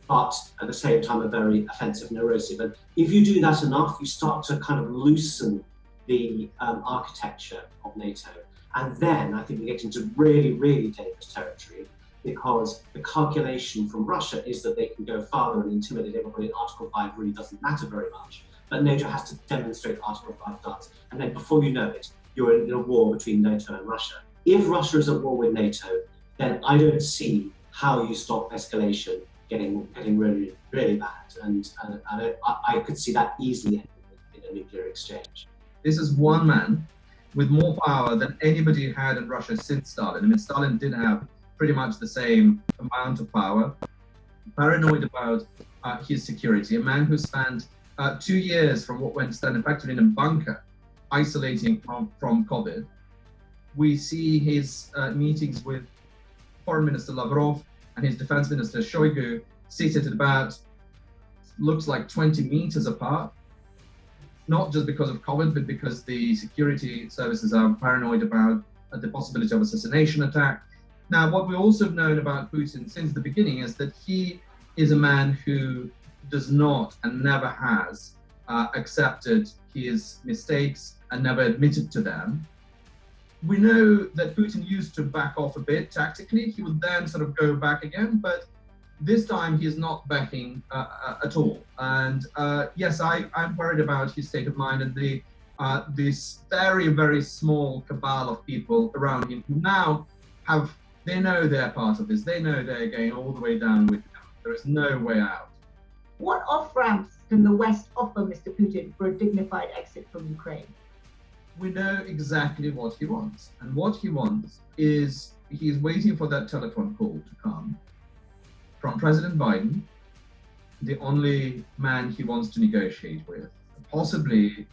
but at the same time are very offensive and erosive. And if you do that enough, you start to kind of loosen the architecture of NATO. And then I think we get into really, really dangerous territory, because the calculation from Russia is that they can go farther and intimidate everybody, and Article 5 really doesn't matter very much. But NATO has to demonstrate Article 5 does. And then before you know it, you're in a war between NATO and Russia. If Russia is at war with NATO, then I don't see how you stop escalation getting really, really bad. And I could see that easily in a nuclear exchange. This is one man with more power than anybody had in Russia since Stalin. I mean, Stalin did have pretty much the same amount of power, paranoid about his security, a man who spent 2 years from what went stand effectively in a bunker, isolating from COVID. We see his meetings with Foreign Minister Lavrov and his Defense Minister Shoigu seated at about, looks like 20 meters apart, not just because of COVID, but because the security services are paranoid about the possibility of assassination attack. Now, what we also have known about Putin since the beginning is that he is a man who does not and never has accepted his mistakes and never admitted to them. We know that Putin used to back off a bit tactically. He would then sort of go back again, but this time he is not backing at all. And yes, I'm worried about his state of mind and this very, very small cabal of people around him who now they know they're part of this. They know they're going all the way down with him. There is no way out. What off-ramps can the West offer Mr. Putin for a dignified exit from Ukraine? We know exactly what he wants. And what he wants is he's waiting for that telephone call to come from President Biden, the only man he wants to negotiate with, possibly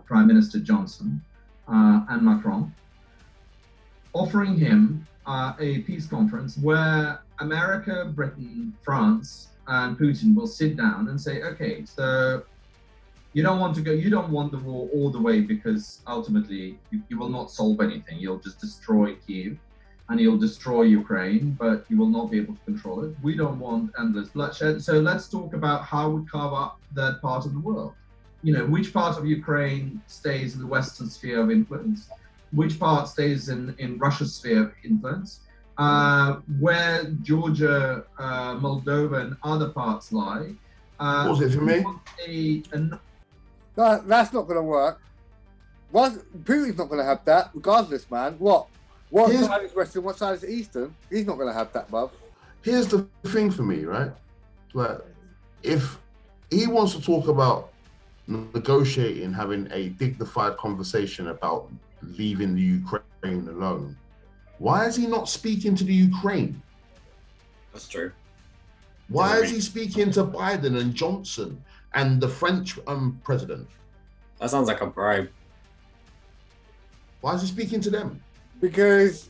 Prime Minister Johnson and Macron, offering him a peace conference where America, Britain, France, and Putin will sit down and say, okay, so you don't want the war all the way, because ultimately you will not solve anything. You'll just destroy Kyiv and you'll destroy Ukraine, but you will not be able to control it. We don't want endless bloodshed. So let's talk about how we carve up that part of the world. You know, which part of Ukraine stays in the Western sphere of influence? Which part stays in Russia's sphere of influence? Where Georgia, Moldova, and other parts lie. What was it for me? That's not going to work. Putin's not going to have that, regardless, man. What side is Western, what side is Eastern? He's not going to have that, bruv. Here's the thing for me, right? Like, if he wants to talk about negotiating, having a dignified conversation about leaving the Ukraine alone, why is he not speaking to the Ukraine? That's true. Why is he speaking to Biden and Johnson and the French president? That sounds like a bribe. Why is he speaking to them? Because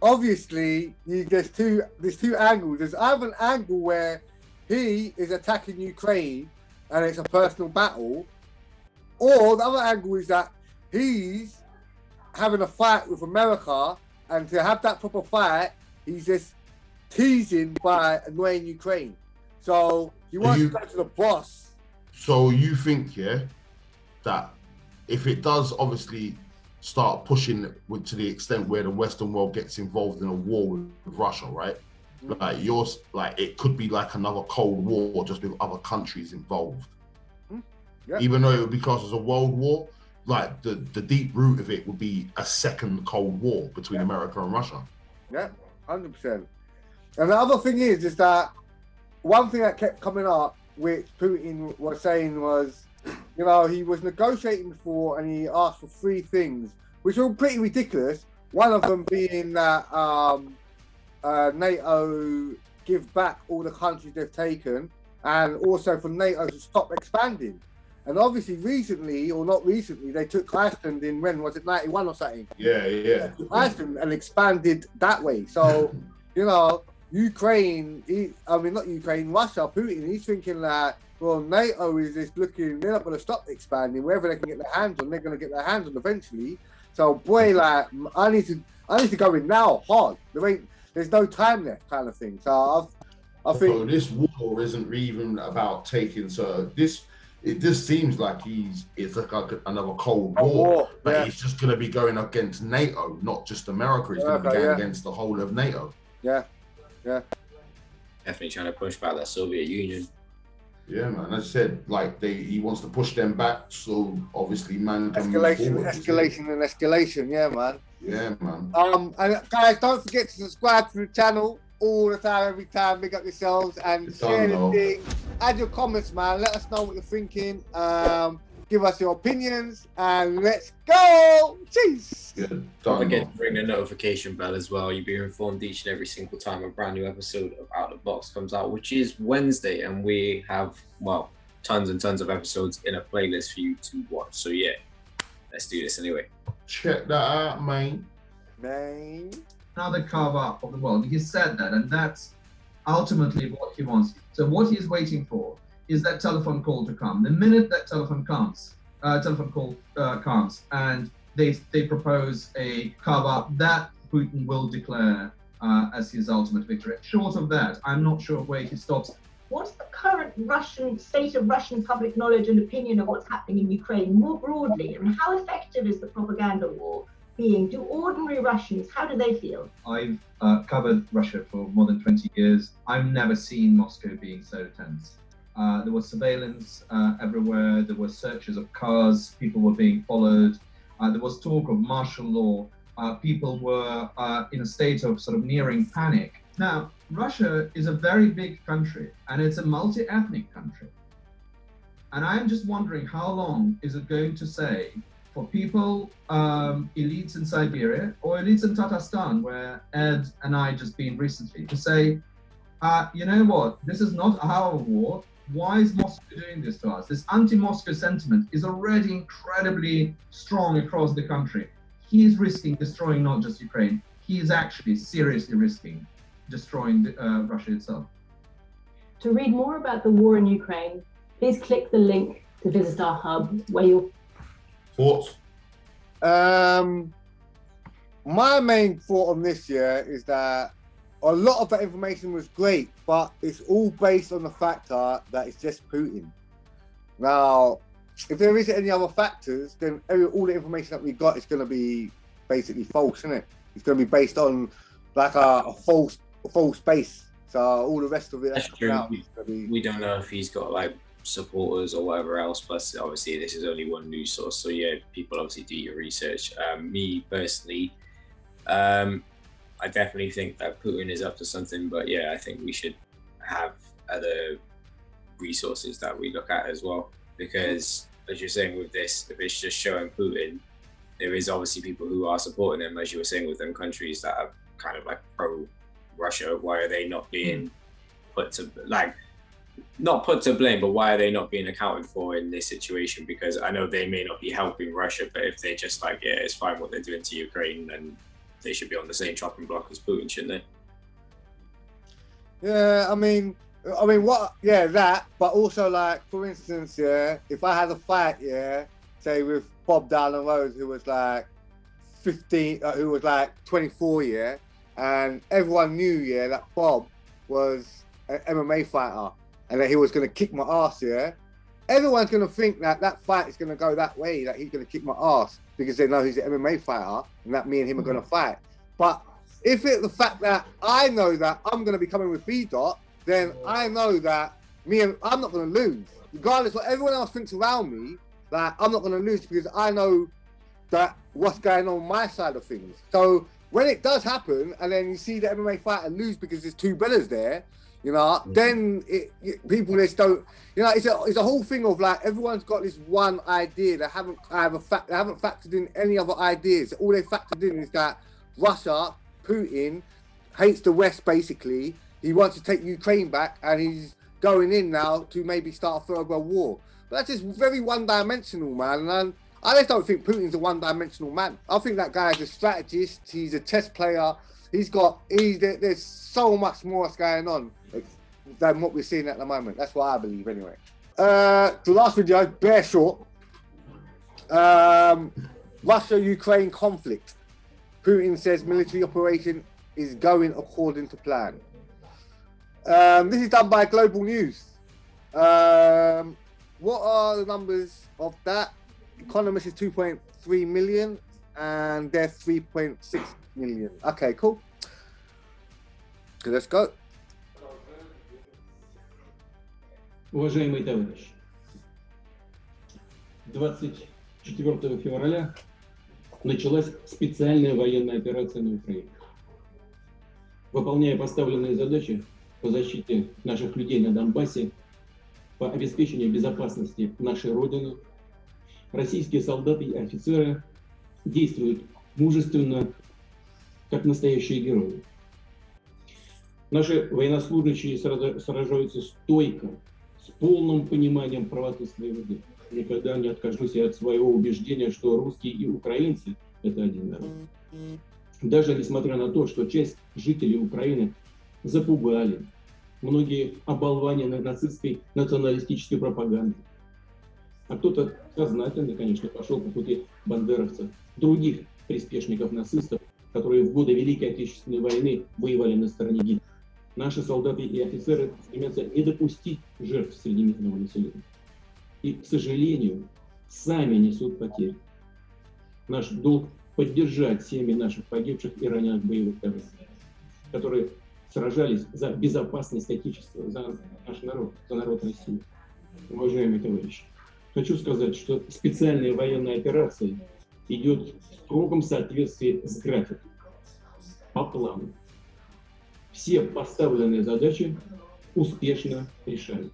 obviously there's two angles. There's either an angle where he is attacking Ukraine and it's a personal battle, or the other angle is that he's having a fight with America, and to have that proper fight, he's just teasing by annoying Ukraine. So he wants to go to the boss. So you think, yeah, that if it does obviously start pushing to the extent where the Western world gets involved in a war with Russia, right? Like it could be like another Cold War, just with other countries involved. Yeah. Even though it would be classed as a world war, like the deep root of it would be a second Cold War between America and Russia. Yeah, 100%. And the other thing is that one thing that kept coming up, which Putin was saying was, you know, he was negotiating before and he asked for 3 things, which were pretty ridiculous. One of them being that NATO give back all the countries they've taken, and also for NATO to stop expanding. And obviously recently, or not recently, they took Iceland in, when was it, 91 or something? Yeah. Iceland and expanded that way. So, you know, Ukraine, not Ukraine, Russia, Putin, he's thinking that, well, NATO is just looking, they're not going to stop expanding. Wherever they can get their hands on, they're going to get their hands on eventually. So, boy, like, I need to go in now, hard. There's no time left, kind of thing. So, I think this war isn't even about taking. So it just seems like it's like another Cold War. But he's just going to be going against NATO, not just America. He's going to be going against the whole of NATO. Yeah. Definitely trying to push back that Soviet Union. Yeah, man. As I said, like he wants to push them back. So obviously, man, can move forward, escalation. Yeah, man. Yeah, man. And guys, don't forget to subscribe to the channel all the time, every time. Big up yourselves and share the thing. Add your comments, man. Let us know what you're thinking. Give us your opinions and let's go. Jeez. Good. Don't forget to ring the notification bell as well. You'll be informed each and every single time a brand new episode of Out of the Box comes out, which is Wednesday, and we have, well, tons and tons of episodes in a playlist for you to watch. So yeah, let's do this anyway. Check that out, man. Another carve up of the world. He said that, and that's ultimately what he wants. So what he's waiting for is that telephone call to come. The minute that telephone call comes, and they propose a carve up, that Putin will declare as his ultimate victory. Short of that, I'm not sure where he stops. What's the current state of Russian public knowledge and opinion of what's happening in Ukraine more broadly? And how effective is the propaganda war being? Do ordinary Russians, how do they feel? I've covered Russia for more than 20 years. I've never seen Moscow being so tense. There was surveillance everywhere. There were searches of cars. People were being followed. There was talk of martial law. People were in a state of sort of nearing panic. Now, Russia is a very big country, and it's a multi-ethnic country. And I'm just wondering, how long is it going to say for people, elites in Siberia or elites in Tatarstan, where Ed and I just been recently, to say, you know what, this is not our war. Why is Moscow doing this to us? This anti-Moscow sentiment is already incredibly strong across the country. He is risking destroying not just Ukraine, he is actually seriously risking destroying Russia itself. To read more about the war in Ukraine, please click the link to visit our hub, where you'll... Thoughts? My main thought on this year is that a lot of that information was great, but it's all based on the factor that it's just Putin. Now, if there isn't any other factors, then all the information that we got is going to be basically false, isn't it? It's going to be based on like a false base. So all the rest of it, that's true. We don't know if he's got like supporters or whatever else. Plus, obviously, this is only one news source. So yeah, people obviously do your research. Me personally, I definitely think that Putin is up to something. But yeah, I think we should have other resources that we look at as well. Because as you're saying with this, if it's just showing Putin, there is obviously people who are supporting him, as you were saying, with them countries that are kind of like pro-Russia. Why are they not being put to, like, not put to blame, but why are they not being accounted for in this situation? Because I know they may not be helping Russia, but if they're just like, yeah, it's fine what they're doing to Ukraine, then they should be on the same chopping block as Putin, shouldn't they? Yeah, I mean, what? Yeah, that. But also, like, for instance, yeah, if I had a fight, yeah, say with Bob down the road, who was like 15, who was like 24, yeah, and everyone knew, yeah, that Bob was an MMA fighter and that he was going to kick my ass, yeah, everyone's going to think that that fight is going to go that way, that he's going to kick my ass because they know he's an MMA fighter and that me and him are going to fight. But if it's the fact that I know that I'm going to be coming with B.Dot, then I know that I'm not going to lose. Regardless of what everyone else thinks around me, like, I'm not going to lose because I know that what's going on my side of things. So when it does happen and then you see the MMA fighter lose because there's two brothers there, you know, then people just don't, you know, it's a whole thing of like, everyone's got this one idea. They haven't factored in any other ideas. All they factored in is that Russia, Putin, hates the West basically. He wants to take Ukraine back and he's going in now to maybe start a third world war. That's just very one-dimensional, man. And I just don't think Putin's a one-dimensional man. I think that guy's a strategist. He's a chess player. There's so much more that's going on than what we're seeing at the moment. That's what I believe, anyway. The last video, bare short. Russia-Ukraine conflict. Putin says military operation is going according to plan. This is done by Global News. What are the numbers of that? Economist is 2.3 million and they're 3.6 million. Okay, cool. So let's go. Уважаемые товарищи, 24 февраля началась специальная военная операция на Украине. Выполняя поставленные задачи по защите наших людей на Донбассе, по обеспечению безопасности нашей Родины, российские солдаты и офицеры действуют мужественно, как настоящие герои. Наши военнослужащие сражаются стойко, с полным пониманием правоты своего дела. Никогда не откажусь от своего убеждения, что русские и украинцы – это один народ. Даже несмотря на то, что часть жителей Украины запугали, многие оболванены нацистской националистической пропагандой. А кто-то сознательно, конечно, пошел по пути бандеровцев, других приспешников нацистов, которые в годы Великой Отечественной войны воевали на стороне Гитлера. Наши солдаты и офицеры стремятся не допустить жертв среди мирного населения. И, к сожалению, сами несут потери. Наш долг поддержать семьи наших погибших и раненых боевых товарищей, которые сражались за безопасность Отечества, за наш народ, за народ России. Уважаемые товарищи, хочу сказать, что специальная военная операция идет в строгом соответствии с графиком, по плану. Все поставленные задачи успешно решаются.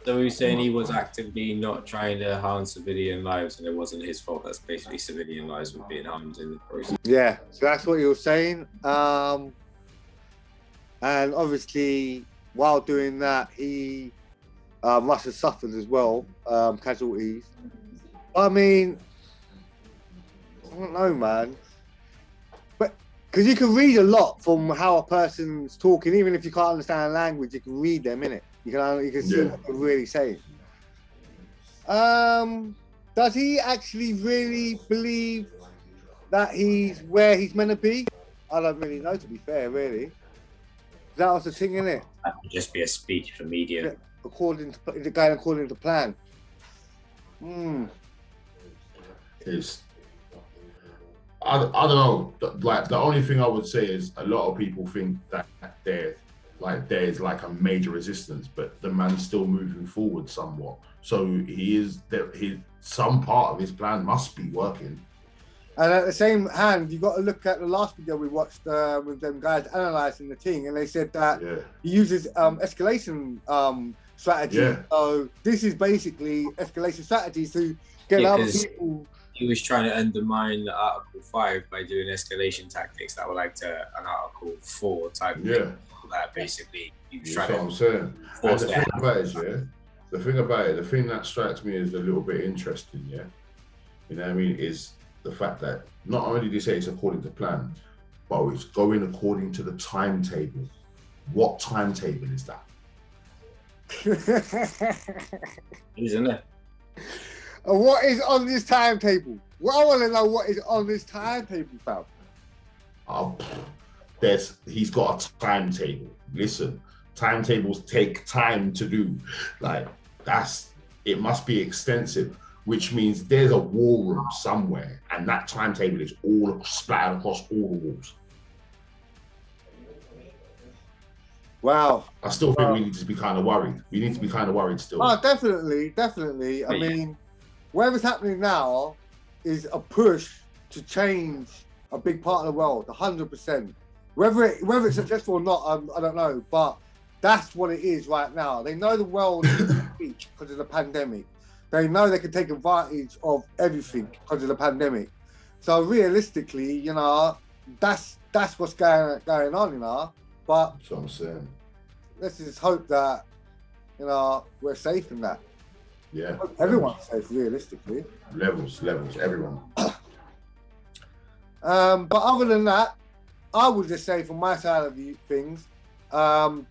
So he's saying he was actively not trying to harm civilian lives, and it wasn't his fault. That's basically civilian lives were being harmed in the process. Yeah, so that's what he was saying. And obviously, while doing that, he must have suffered as well, casualties. I mean, I don't know, man. But because you can read a lot from how a person's talking, even if you can't understand the language, you can read them, innit? You can see what they're really saying. Does he actually really believe that he's where he's meant to be? I don't really know, to be fair, really. That was the thing, innit? That would just be a speech for media. Yeah, according to plan. I don't know. Like, the only thing I would say is a lot of people think that there's like a major resistance, but the man's still moving forward somewhat. So some part of his plan must be working. And at the same hand, you got to look at the last video we watched with them guys analysing the thing, and they said that he uses escalation strategy. Yeah. So this is basically escalation strategies to get other people. He was trying to undermine Article 5 by doing escalation tactics that were like an Article 4 type thing. That basically he was trying to. That's what I'm saying. And the thing about it is, the thing that strikes me as a little bit interesting, you know what I mean, is the fact that not only do they say it's according to plan, but it's going according to the timetable. What timetable is that? Isn't it? And what is on this timetable? Well, I want to know what is on this timetable, fam. He's got a timetable. Listen, timetables take time to do. Like, it must be extensive, which means there's a war room somewhere, and that timetable is all splattered across all the walls. Wow. I still think we need to be kind of worried. We need to be kind of worried still. Oh, definitely. I mean, whatever's happening now is a push to change a big part of the world, 100%. Whether it's successful or not, I don't know. But that's what it is right now. They know the world is weak because of the pandemic. They know they can take advantage of everything because of the pandemic. So realistically, you know, that's what's going on, you know. But that's what I'm saying. Let's just hope that, you know, we're safe in that. Yeah. Everyone's safe, realistically. Levels, everyone. But other than that, I would just say from my side of the things,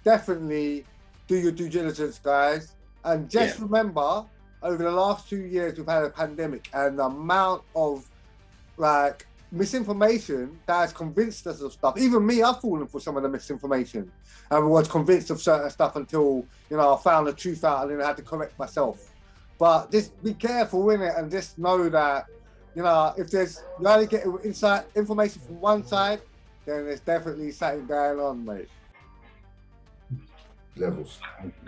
definitely do your due diligence, guys. And just remember, over the last 2 years, we've had a pandemic, and the amount of like misinformation that has convinced us of stuff. Even me, I've fallen for some of the misinformation and was convinced of certain stuff until, you know, I found the truth out and then I had to correct myself. But just be careful in it and just know that, you know, if you only get inside information from one side, then there's definitely something going on, mate. Levels.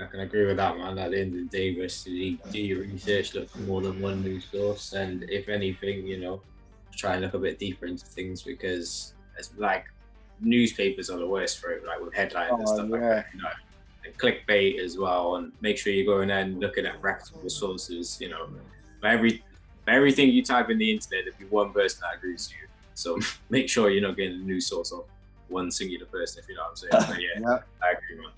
I can agree with that, man. At the end of the day, basically, do your research, look for more than one news source, and if anything, you know, try and look a bit deeper into things, because it's like newspapers are the worst for it, like with headlines and stuff like that, you know, and clickbait as well. And make sure you go in there and looking at reputable sources, you know. For everything you type in the internet, there'll be one person that agrees with you. So make sure you're not getting a news source of one singular person, if you know what I'm saying. But yeah, I agree, man.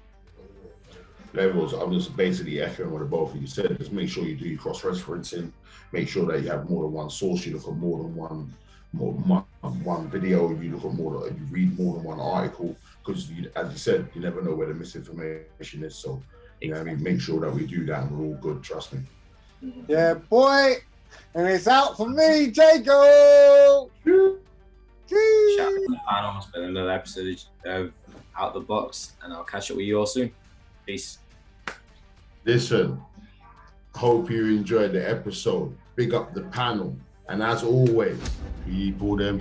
Levels, I'm just basically echoing what both of you said. Just make sure you do your cross-referencing. Make sure that you have more than one source. You look at more than one video. You look at you read more than one article, because as you said, you never know where the misinformation is. So, you know what I mean? Make sure that we do that, and we're all good. Trust me. Yeah, boy. And it's out for me, Jacob. Shout out to the panel. It's been another episode of Out the Box, and I'll catch up with you all soon. Peace. Listen, hope you enjoyed the episode. Big up the panel. And as always, people. Man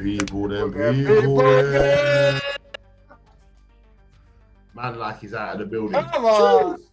like he's out of the building. Come on.